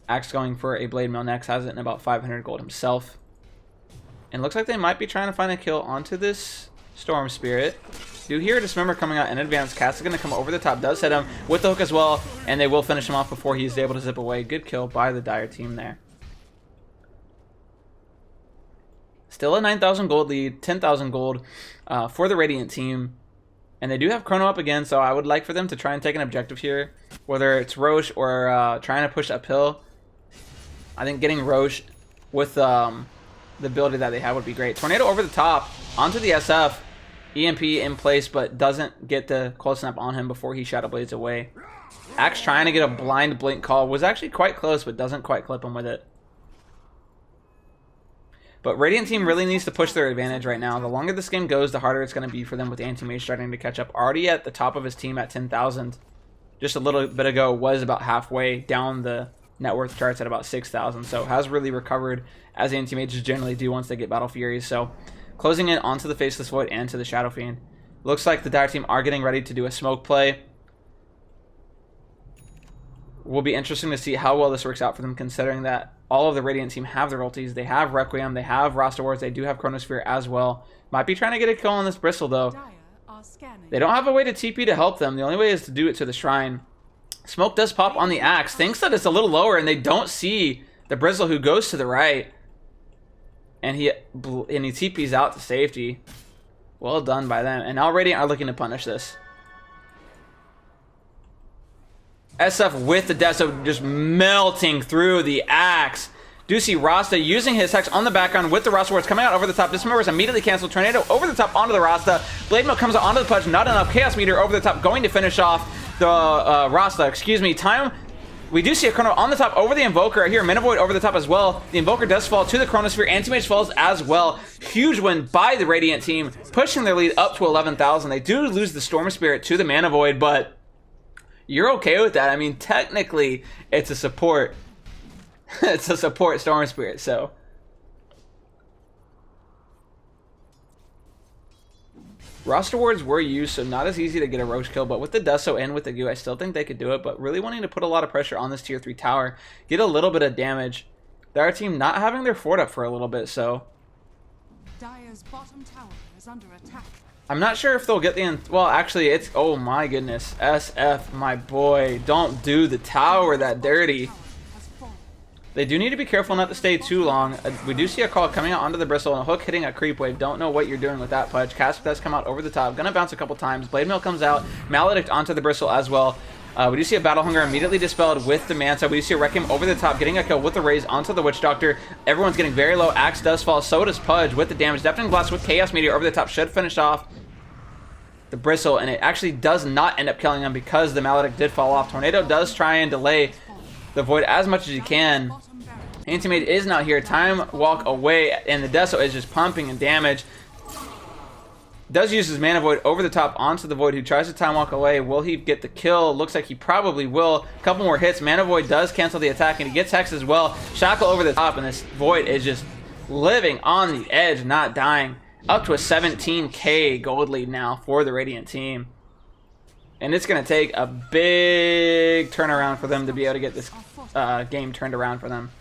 Axe going for a Blade Mail next. Has it in about 500 gold himself. And looks like they might be trying to find a kill onto this Storm Spirit. Do hear a Dismember coming out in advance. Cass is going to come over the top. Does hit him with the hook as well. And they will finish him off before he's able to zip away. Good kill by the Dire team there. Still a 9,000 gold lead. 10,000 gold for the Radiant team. And they do have Chrono up again. So I would like for them to try and take an objective here. Whether it's Roche or trying to push uphill. I think getting Roche with the ability that they have would be great. Tornado over the top onto the SF. EMP in place, but doesn't get the Cold Snap on him before he Shadow Blades away. Axe trying to get a blind blink call. Was actually quite close, but doesn't quite clip him with it. But Radiant team really needs to push their advantage right now. The longer this game goes, the harder it's going to be for them with Anti-Mage starting to catch up. Already at the top of his team at 10,000. Just a little bit ago was about halfway down the net worth charts at about 6,000. So has really recovered as Anti-Mages generally do once they get Battle Furies. So closing in onto the Faceless Void and to the Shadow Fiend. Looks like the Dire team are getting ready to do a smoke play. Will be interesting to see how well this works out for them, considering that all of the Radiant team have their ultis. They have Requiem, they have Rasta Wars, they do have Chronosphere as well. Might be trying to get a kill on this Bristle though. They don't have a way to TP to help them. The only way is to do it to the Shrine. Smoke does pop on the Axe. Thinks that it's a little lower and they don't see the Bristle who goes to the right. And he TPs out to safety. Well done by them. And now Radiant are looking to punish this. SF with the Deso just melting through the Axe. Do see Rasta using his Hex on the background with the Rasta Wars coming out over the top. Dismember is immediately canceled. Tornado over the top onto the Rasta. Blade Mail comes out onto the Pudge. Not enough. Chaos Meteor over the top going to finish off the Rasta. Excuse me. Time. We do see a Chrono on the top over the Invoker. I hear Mana Void over the top as well. The Invoker does fall to the Chronosphere. Anti-Mage falls as well. Huge win by the Radiant team, pushing their lead up to 11,000. They do lose the Storm Spirit to the Mana Void, but you're okay with that. I mean, technically, it's a support. It's a support Storm Spirit, so. Roster wards were used, so not as easy to get a Roche kill, but with the Deso and with the Goo, I still think they could do it, but really wanting to put a lot of pressure on this tier 3 tower, get a little bit of damage. Our team not having their fort up for a little bit, so. Dire's bottom tower is under attack. I'm not sure if they'll get the... Well, actually, it's... Oh my goodness. SF, my boy. Don't do the tower that dirty. They do need to be careful not to stay too long. We do see a call coming out onto the Bristle and a hook hitting a creep wave. Don't know what you're doing with that, Pudge. Casp does come out over the top. Gonna bounce a couple times. Blade Mail comes out. Maledict onto the Bristle as well. We do see a Battle Hunger immediately dispelled with the Manta. We do see a Requiem over the top, getting a kill with the Raise onto the Witch Doctor. Everyone's getting very low. Axe does fall. So does Pudge with the damage. Deafening Blast with Chaos Meteor over the top should finish off the Bristle, and it actually does not end up killing him because the Maledict did fall off. Tornado does try and delay the Void as much as he can. Anti-Mage is now here. Time walk away, and the Deso is just pumping in damage. Does use his Mana Void over the top onto the Void, who tries to time walk away. Will he get the kill? Looks like he probably will. A couple more hits. Mana Void does cancel the attack, and he gets Hex as well. Shackle over the top, and this Void is just living on the edge, not dying. Up to a 17k gold lead now for the Radiant team. And it's going to take a big turnaround for them to be able to get this game turned around for them.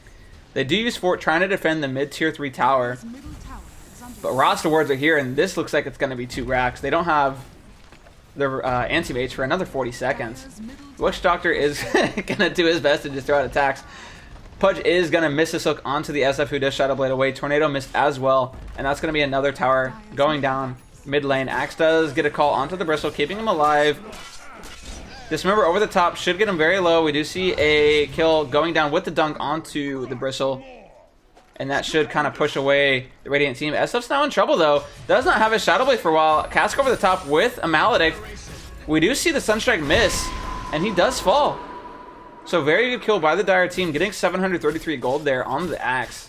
They do use Fort trying to defend the mid-tier 3 tower. But roster wards are here, and this looks like it's going to be 2 racks. They don't have their Anti-Mage for another 40 seconds. Witch Doctor is going to do his best to just throw out attacks. Pudge is going to miss this hook onto the SF, who does Shadow Blade away. Tornado missed as well, and that's going to be another tower going down mid lane. Axe does get a call onto the Bristle, keeping him alive. Dismember over the top should get him very low. We do see a kill going down with the dunk onto the Bristle, and that should kind of push away the Radiant team. SF's now in trouble, though. Does not have his Shadow Blade for a while. Cask over the top with a Maledict. We do see the Sunstrike miss, and he does fall. So very good kill by the Dire team, getting 733 gold there on the Axe.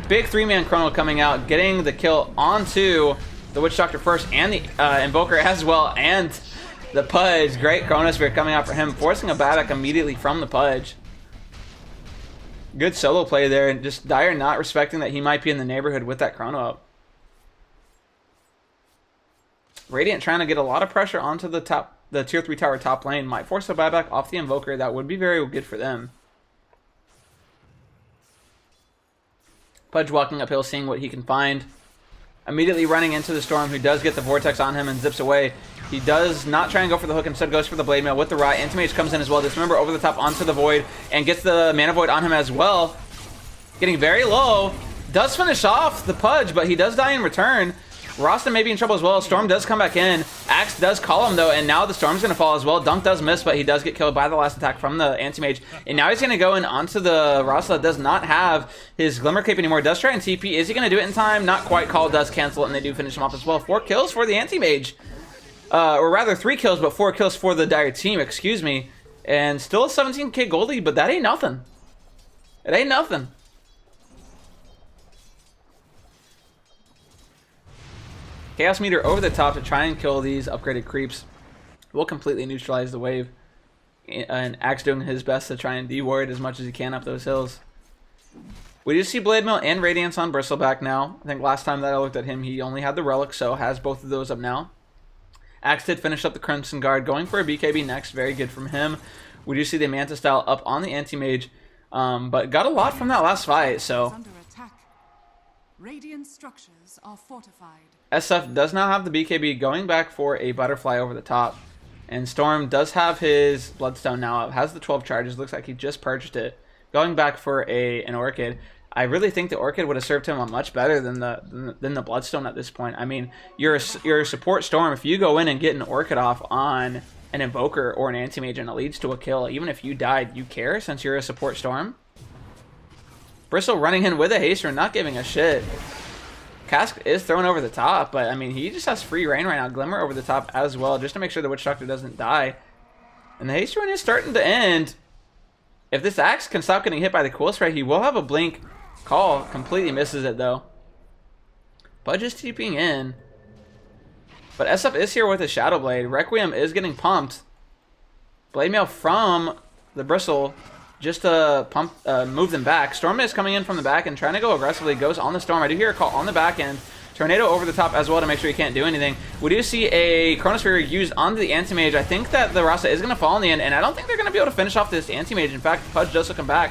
Big 3-man Chrono coming out, getting the kill onto the Witch Doctor first, and the Invoker as well, and the Pudge. Great Chronosphere coming out for him, forcing a Badak immediately from the Pudge. Good solo play there, and just Dire not respecting that he might be in the neighborhood with that Chrono up. Radiant trying to get a lot of pressure onto the tier 3 tower top lane. Might force a buyback off the Invoker. That would be very good for them. Pudge walking uphill, seeing what he can find. Immediately running into the Storm, who does get the Vortex on him and zips away. He does not try and go for the hook, instead goes for the Blade Mail with the Rot. Anti-Mage comes in as well. Dismember over the top onto the Void and gets the Mana Void on him as well. Getting very low. Does finish off the Pudge, but he does die in return. Rasta may be in trouble as well. Storm does come back in. Axe does call him, though, and now the Storm's going to fall as well. Dunk does miss, but he does get killed by the last attack from the Anti-Mage. And now he's going to go in onto the Rasta that does not have his Glimmer Cape anymore. Does try and TP. Is he going to do it in time? Not quite. Call does cancel it, and they do finish him off as well. 4 kills for the Anti-Mage. Or rather, 3 kills, but 4 kills for the Dire team, excuse me. And still a 17k gold lead, but that ain't nothing. It ain't nothing. Chaos Meter over the top to try and kill these upgraded creeps. Will completely neutralize the wave. And Axe doing his best to try and de-ward as much as he can up those hills. We do see Blade Mail and Radiance on Bristleback now. I think last time that I looked at him, he only had the Relic, so has both of those up now. Axe did finish up the Crimson Guard, going for a BKB next. Very good from him. We do see the Manta style up on the Anti-Mage, but got a lot from that last fight, so... Radiant structures are fortified. SF does now have the BKB, going back for a Butterfly over the top. And Storm does have his Bloodstone now up, has the 12 charges, looks like he just purged it. Going back for an Orchid. I really think the Orchid would have served him much better than the Bloodstone at this point. I mean, you're a support Storm. If you go in and get an Orchid off on an Invoker or an Anti-Mage and it leads to a kill, even if you died, you care since you're a support Storm? Bristle running in with a Haster, not giving a shit. Cask is thrown over the top, but I mean, he just has free reign right now. Glimmer over the top as well, just to make sure the Witch Doctor doesn't die. And the Haster run is starting to end. If this Axe can stop getting hit by the Cool Spray, he will have a Blink call. Completely misses it, though. Pudge is TPing in. But SF is here with a Shadow Blade. Requiem is getting pumped. Blade Mail from the Bristle just to move them back. Storm is coming in from the back and trying to go aggressively. Goes on the Storm. I do hear a call on the back end. Tornado over the top as well to make sure he can't do anything. We do see a Chronosphere used onto the Anti-Mage. I think that the Rasa is going to fall in the end, and I don't think they're going to be able to finish off this Anti-Mage. In fact, Pudge does come back.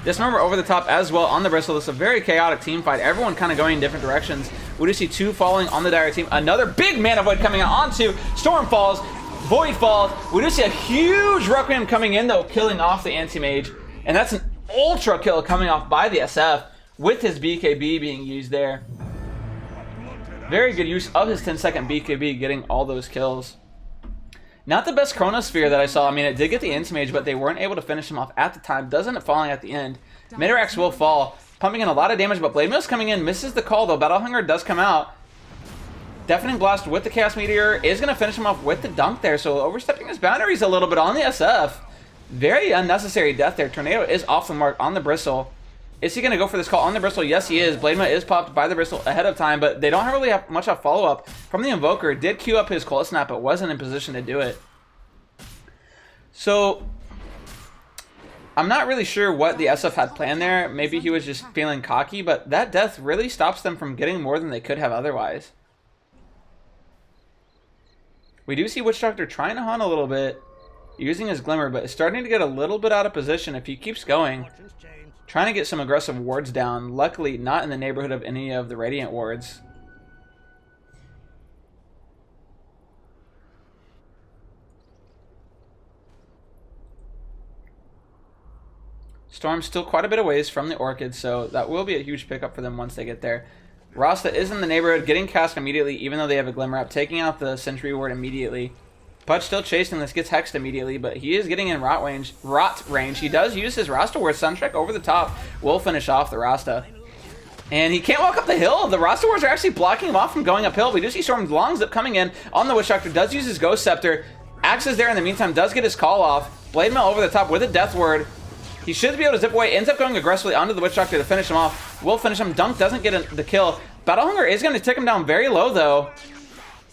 Dismember over the top as well on the Bristle. This is a very chaotic team fight. Everyone kind of going in different directions. We do see 2 falling on the Dire team. Another big Mana Void coming out onto Storm falls. Void falls. We do see a huge Requiem coming in, though, killing off the Anti-Mage. And that's an ultra kill coming off by the SF with his BKB being used there. Very good use of his 10-second BKB, getting all those kills. Not the best Chronosphere that I saw. I mean, it did get the Anti-Mage, but they weren't able to finish him off at the time. Does end up falling at the end. Midirax will fall, pumping in a lot of damage, but Blade Mail's coming in. Misses the call, though. Battlehunger does come out. Deafening Blast with the Chaos Meteor is going to finish him off with the dunk there, so overstepping his boundaries a little bit on the SF. Very unnecessary death there. Tornado is off the mark on the Bristle. Is he going to go for this call on the Bristle? Yes, he is. Bladema is popped by the Bristle ahead of time, but they don't really have much of follow-up from the Invoker. Did queue up his Cold Snap, but wasn't in position to do it. So, I'm not really sure what the SF had planned there. Maybe he was just feeling cocky, but that death really stops them from getting more than they could have otherwise. We do see Witch Doctor trying to hunt a little bit, using his Glimmer, but is starting to get a little bit out of position if he keeps going. Trying to get some aggressive wards down. Luckily, not in the neighborhood of any of the Radiant wards. Storm's still quite a bit of ways from the Orchid, so that will be a huge pickup for them once they get there. Rasta is in the neighborhood, getting cast immediately, even though they have a Glimmer up, taking out the Sentry Ward immediately. Pudge still chasing this, gets hexed immediately, but he is getting in rot range. He does use his Rasta Ward. Sunstrike over the top will finish off the Rasta. And he can't walk up the hill. The Rasta Wards are actually blocking him off from going uphill. We do see Storm's Long Zip coming in on the Witch Doctor, does use his Ghost Scepter. Axe is there in the meantime, does get his call off. Blade Mail over the top with a Death Ward. He should be able to zip away, ends up going aggressively onto the Witch Doctor to finish him off. Will finish him. Dunk doesn't get the kill. Battle Hunger is going to take him down very low, though.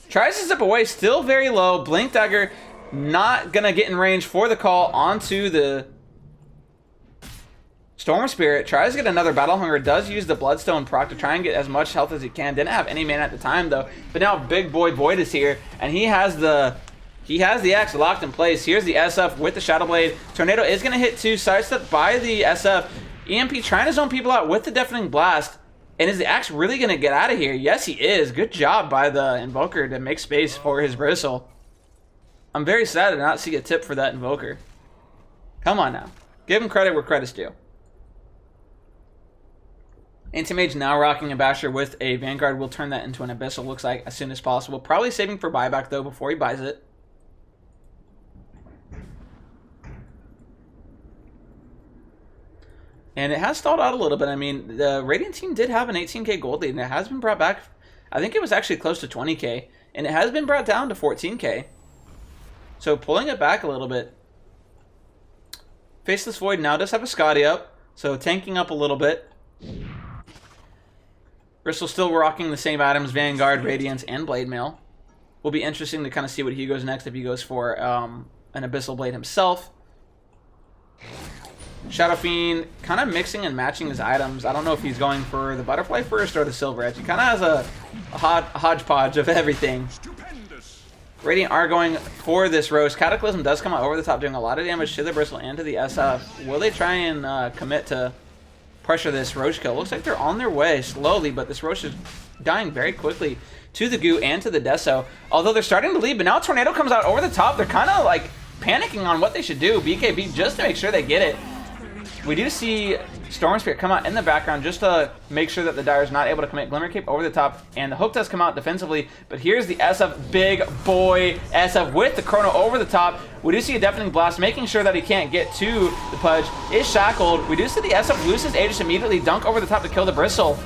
Tries to zip away, still very low. Blink Dagger not going to get in range for the call onto the Storm Spirit. Tries to get another Battle Hunger. Does use the Bloodstone proc to try and get as much health as he can. Didn't have any mana at the time, though. But now Big Boy Boyd is here, and he has the X locked in place. Here's the SF with the Shadow Blade. Tornado is going to hit 2, sidestepped by the SF. EMP trying to zone people out with the Deafening Blast. And is the Axe really going to get out of here? Yes, he is. Good job by the Invoker to make space for his Bristle. I'm very sad to not see a tip for that Invoker. Come on now. Give him credit where credit's due. Anti-Mage now rocking a Basher with a Vanguard. Will turn that into an Abyssal, looks like, as soon as possible. Probably saving for buyback, though, before he buys it. And it has stalled out a little bit. I mean, the Radiant team did have an 18k gold lead, and it has been brought back. I think it was actually close to 20k, and it has been brought down to 14k. So pulling it back a little bit. Faceless Void now does have a Scotty up, so tanking up a little bit. Bristle still rocking the same items, Vanguard, Radiance, and Blade Mail. Will be interesting to kind of see what he goes next if he goes for an Abyssal Blade himself. Shadow Fiend kind of mixing and matching his items. I don't know if he's going for the Butterfly first or the Silver Edge. He kind of has a hodgepodge of everything. Radiant are going for this Roast. Cataclysm does come out over the top, doing a lot of damage to the Bristle and to the SF. Will they try and commit to pressure this Roche kill? Looks like they're on their way slowly, but this Roche is dying very quickly to the Goo and to the Deso. Although they're starting to lead, but now Tornado comes out over the top. They're kind of like panicking on what they should do. BKB just to make sure they get it. We do see Storm Spirit come out in the background just to make sure that the Dire is not able to commit Glimmer Cape over the top, and the hook does come out defensively, but here's the SF, Big Boy SF with the Chrono over the top. We do see a Deafening Blast, making sure that he can't get to the Pudge, is shackled. We do see the SF loses Aegis immediately, dunk over the top to kill the Bristle.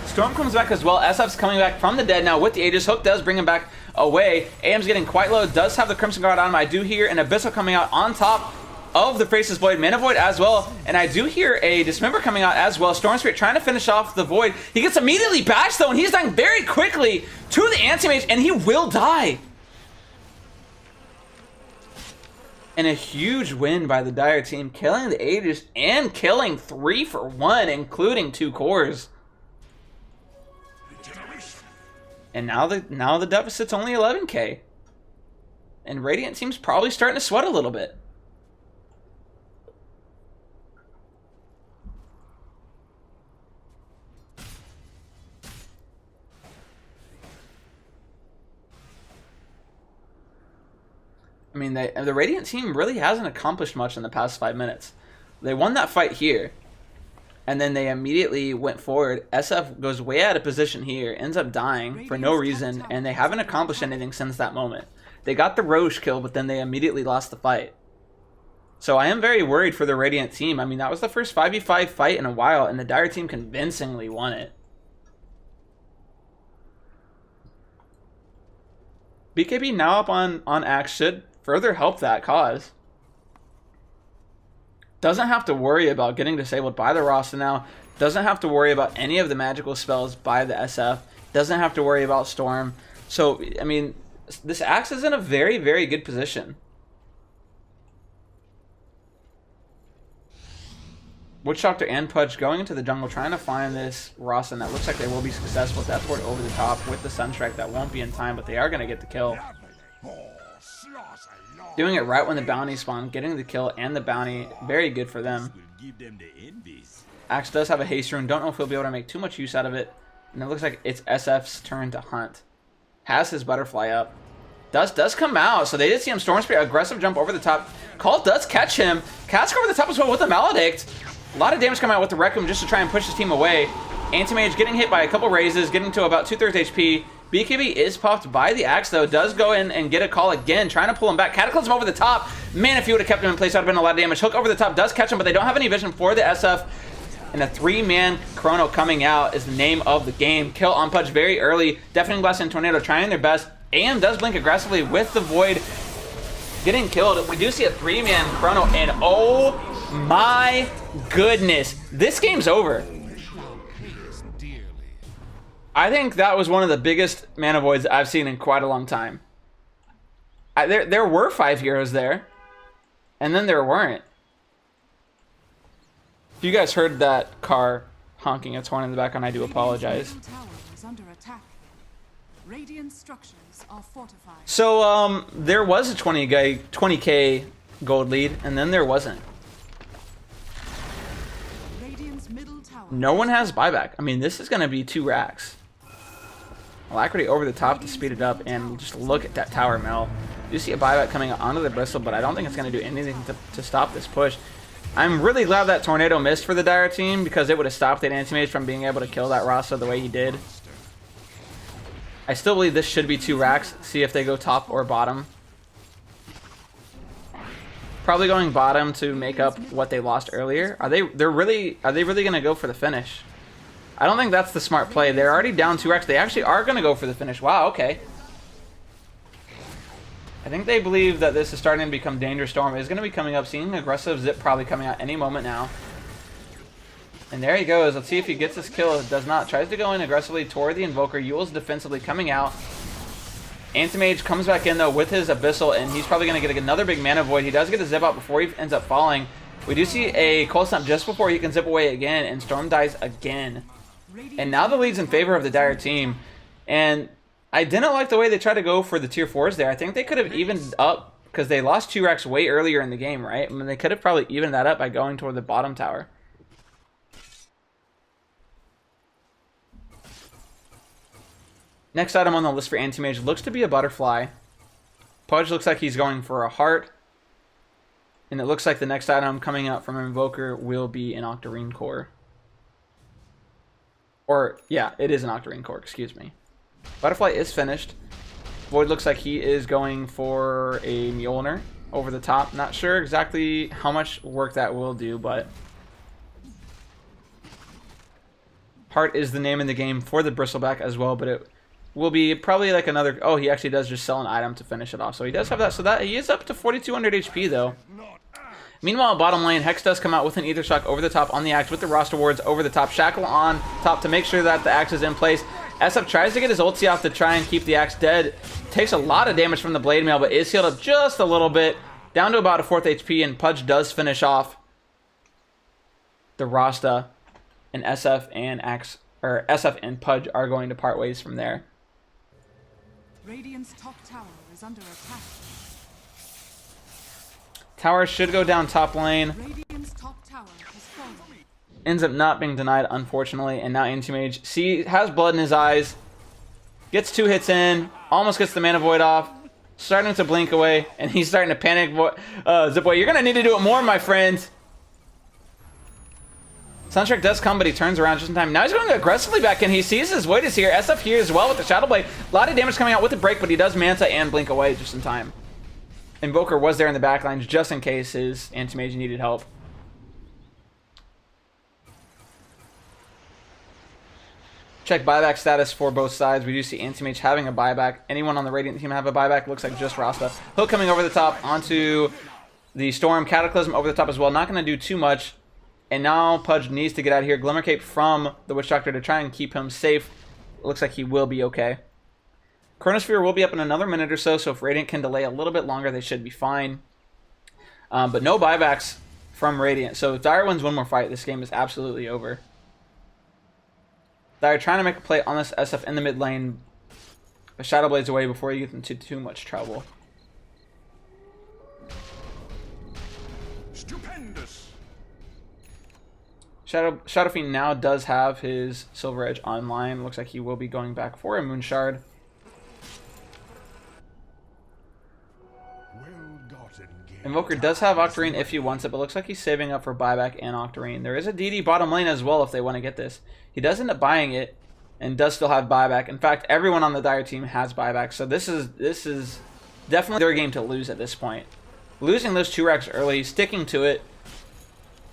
Storm comes back as well. SF's coming back from the dead now with the Aegis. Hook does bring him back away. AM's getting quite low, does have the Crimson Guard on him. I do hear an Abyssal coming out on top of the Faceless Void, Mana Void as well, and I do hear a Dismember coming out as well. Storm Spirit trying to finish off the Void. He gets immediately bashed though, and he's dying very quickly to the Anti-Mage, and he will die. And a huge win by the Dire team, killing the Aegis and killing 3 for 1, including 2 cores. And now the deficit's only 11k. And Radiant team's probably starting to sweat a little bit. I mean, the Radiant team really hasn't accomplished much in the past 5 minutes. They won that fight here, and then they immediately went forward. SF goes way out of position here, ends up dying for no reason, and they haven't accomplished anything since that moment. They got the Roche kill, but then they immediately lost the fight. So I am very worried for the Radiant team. I mean, that was the first 5v5 fight in a while, and the Dire team convincingly won it. BKB now up on Axe should further help that cause. Doesn't have to worry about getting disabled by the Rasta now. Doesn't have to worry about any of the magical spells by the SF. Doesn't have to worry about Storm. So, I mean, this Axe is in a very, very good position. Witch Doctor and Pudge going into the jungle, trying to find this Rasta, and that looks like they will be successful. Death Ward over the top with the Sunstrike. That won't be in time, but they are going to get the kill. Doing it right when the bounty spawn, getting the kill and the bounty, very good for them. Axe does have a haste rune. Don't know if he'll be able to make too much use out of it. And it looks like it's SF's turn to hunt. Has his butterfly up. Does come out, so they did see him Storm Spear, aggressive jump over the top. Call does catch him. Cask over the top as well with the Maledict. A lot of damage coming out with the Requiem just to try and push his team away. Anti-Mage getting hit by a couple raises, getting to about 2/3 HP. BKB is popped by the Axe, though. Does go in and get a call again, trying to pull him back. Cataclysm over the top. Man, if you would have kept him in place, that would have been a lot of damage. Hook over the top does catch him, but they don't have any vision for the SF. And a 3-man Chrono coming out is the name of the game. Kill on Pudge very early. Deafening Blast and Tornado trying their best. AM does blink aggressively with the Void. Getting killed. We do see a 3-man Chrono, and oh my goodness. This game's over. I think that was one of the biggest mana voids I've seen in quite a long time. There were 5 heroes there, and then there weren't. If you guys heard that car honking its horn in the background, I do apologize. So, there was a 20k gold lead, and then there wasn't. No one has buyback. I mean, this is going to be 2 racks. Alacrity over the top to speed it up, and just look at that tower mill. You see a buyback coming onto the Bristle, but I don't think it's going to do anything to stop this push. I'm really glad that Tornado missed for the Dire team, because it would have stopped that Anti-Mage from being able to kill that Rasta the way he did. I still believe this should be 2 racks. See if they go top or bottom. Probably going bottom to make up what they lost earlier. Are they really going to go for the finish? I don't think that's the smart play. They're already down 2 racks. They actually are going to go for the finish. Wow, okay. I think they believe that this is starting to become Danger Storm. Is going to be coming up. Seeing aggressive Zip probably coming out any moment now. And there he goes. Let's see if he gets this kill. It does not. Tries to go in aggressively toward the Invoker. Yule's defensively coming out. Anti-Mage comes back in, though, with his Abyssal, and he's probably going to get another big mana void. He does get a zip out before he ends up falling. We do see a Cold Snap just before he can zip away again, and Storm dies again. And now the lead's in favor of the Dire team. And I didn't like the way they tried to go for the tier 4s there. I think they could have evened up, because they lost 2 racks way earlier in the game, right? I mean, they could have probably evened that up by going toward the bottom tower. Next item on the list for Anti-Mage looks to be a Butterfly. Pudge looks like he's going for a Heart. And it looks like the next item coming out from Invoker will be an Octarine Core. Or, yeah, it is an Octarine Core, excuse me. Butterfly is finished. Void looks like he is going for a Mjolnir over the top. Not sure exactly how much work that will do, but Heart is the name in the game for the Bristleback as well, but it will be probably like another... Oh, he actually does just sell an item to finish it off. So he does have that. So that he is up to 4,200 HP, though. Meanwhile, bottom lane, Hex does come out with an Ether Shock over the top on the Axe with the Roster Wards over the top. Shackle on top to make sure that the Axe is in place. SF tries to get his ulti off to try and keep the Axe dead. Takes a lot of damage from the Blade Mail, but is healed up just a little bit. Down to about a 4th HP, and Pudge does finish off the Rasta. And SF and Axe, or SF and Pudge are going to part ways from there. Radiant's top tower is under attack. Tower should go down top lane. Radiant's top tower has fallen. Ends up not being denied, unfortunately. And now Anti-Mage has blood in his eyes. Gets 2 hits in. Almost gets the Mana Void off. Starting to blink away. And he's starting to panic. Zip away. You're going to need to do it more, my friend. Sunstrike does come, but he turns around just in time. Now he's going aggressively back in. He sees his Void is here. SF here as well with the Shadow Blade. A lot of damage coming out with the break, but he does Manta and blink away just in time. Invoker was there in the backlines just in case his Anti-Mage needed help. check buyback status for both sides. We do see Anti-Mage having a buyback. Anyone on the Radiant team have a buyback? Looks like just Rasta. Hook coming over the top onto the Storm. Cataclysm over the top as well. Not going to do too much. And now Pudge needs to get out of here. Glimmer Cape from the Witch Doctor to try and keep him safe. Looks like he will be okay. Chronosphere will be up in another minute or so, so if Radiant can delay a little bit longer, they should be fine. But no buybacks from Radiant. So if Dire wins one more fight, this game is absolutely over. Dire trying to make a play on this SF in the mid lane. But Shadow Blade's away before you get into too much trouble. Stupendous. Shadow Fiend now does have his Silver Edge online. Looks like he will be going back for a Moon Shard. Invoker does have Octarine if he wants it, but looks like he's saving up for buyback and Octarine. There is a DD bottom lane as well if they want to get this. He does end up buying it and does still have buyback. In fact, everyone on the Dire team has buyback, so this is definitely their game to lose at this point. Losing those 2 racks early, sticking to it,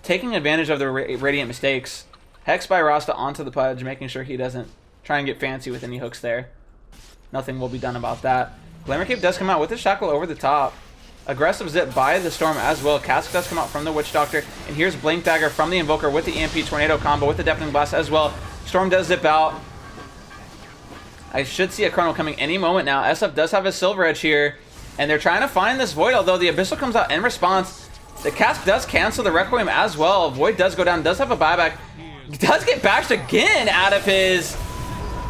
taking advantage of the Radiant mistakes. Hex by Rasta onto the Pudge, making sure he doesn't try and get fancy with any hooks there. Nothing will be done about that. Glamour Cape does come out with the Shackle over the top. Aggressive zip by the Storm as well. Cask does come out from the Witch Doctor. And here's Blink Dagger from the Invoker with the EMP Tornado combo with the Deafening Blast as well. Storm does zip out. I should see a Chrono coming any moment now. SF does have a Silver Edge here. And they're trying to find this Void, although the Abyssal comes out in response. The Cask does cancel the Requiem as well. Void does go down, does have a buyback. Does get bashed again out of his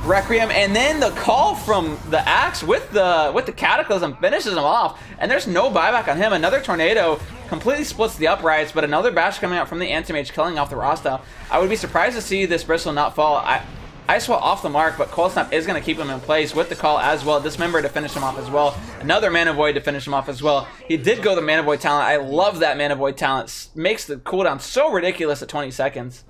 Requiem, and then the call from the Axe with the Cataclysm finishes him off, and there's no buyback on him. Another Tornado completely splits the uprights, but another bash coming out from the Anti-Mage, killing off the Rasta. I would be surprised to see this Bristle not fall. Ice Wall off the mark, but Cold Snap is going to keep him in place with the call as well. Dismember to finish him off as well. Another Mana Void to finish him off as well. He did go the Mana Void talent. I love that Mana Void talent. Makes the cooldown so ridiculous at 20 seconds.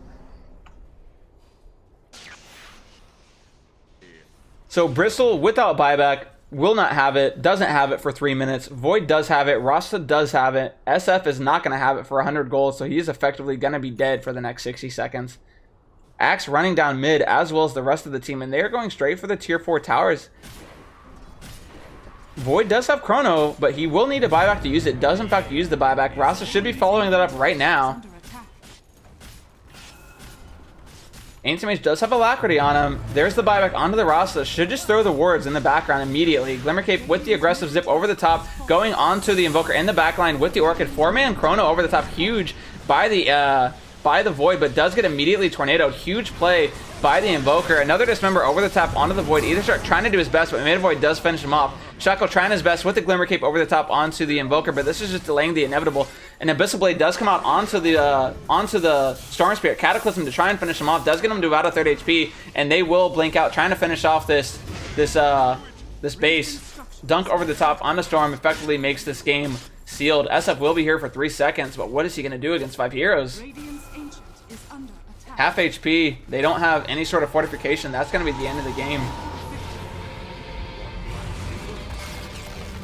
So Bristle, without buyback, will not have it, doesn't have it for 3 minutes. Void does have it, Rasta does have it. SF is not going to have it for 100 gold, so he's effectively going to be dead for the next 60 seconds. Axe running down mid, as well as the rest of the team, and they're going straight for the tier 4 towers. Void does have Chrono, but he will need a buyback to use it. Does in fact use the buyback. Rasta should be following that up right now. Anti-Mage does have Alacrity on him. There's the buyback onto the Rasta. Should just throw the wards in the background immediately. Glimmer Cape with the aggressive zip over the top, going onto the Invoker in the backline with the Orchid. 4-man Chrono over the top, huge by the Void, but does get immediately tornadoed. Huge play by the Invoker. Another Dismember over the top onto the Void. Either start trying to do his best, but Mana Void does finish him off. Shackle trying his best with the Glimmer Cape over the top onto the Invoker, but this is just delaying the inevitable. And Abyssal Blade does come out onto the Storm Spirit. Cataclysm to try and finish him off. Does get him to about a 30 HP, and they will blink out, trying to finish off this base. Dunk over the top on the Storm effectively makes this game sealed. SF will be here for 3 seconds, but what is he going to do against 5 heroes? Half HP. They don't have any sort of fortification. That's going to be the end of the game.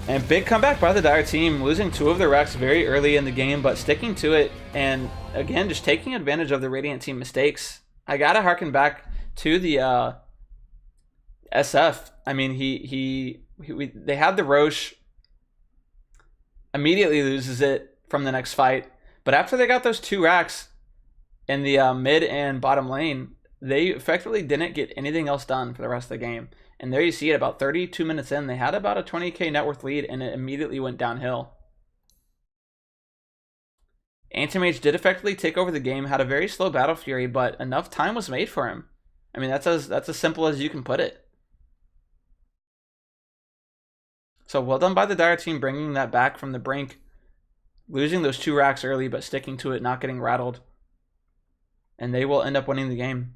And big comeback by the Dire team, losing 2 of their racks very early in the game, but sticking to it, and again, just taking advantage of the Radiant team mistakes. I gotta harken back to the SF. I mean, they had the Roche, immediately loses it from the next fight, but after they got those 2 racks in the mid and bottom lane, they effectively didn't get anything else done for the rest of the game. And there you see it, about 32 minutes in, they had about a 20k net worth lead, and it immediately went downhill. Anti-Mage did effectively take over the game, had a very slow Battle Fury, but enough time was made for him. I mean, that's as simple as you can put it. So well done by the Dire team, bringing that back from the brink. Losing those 2 racks early, but sticking to it, not getting rattled. And they will end up winning the game.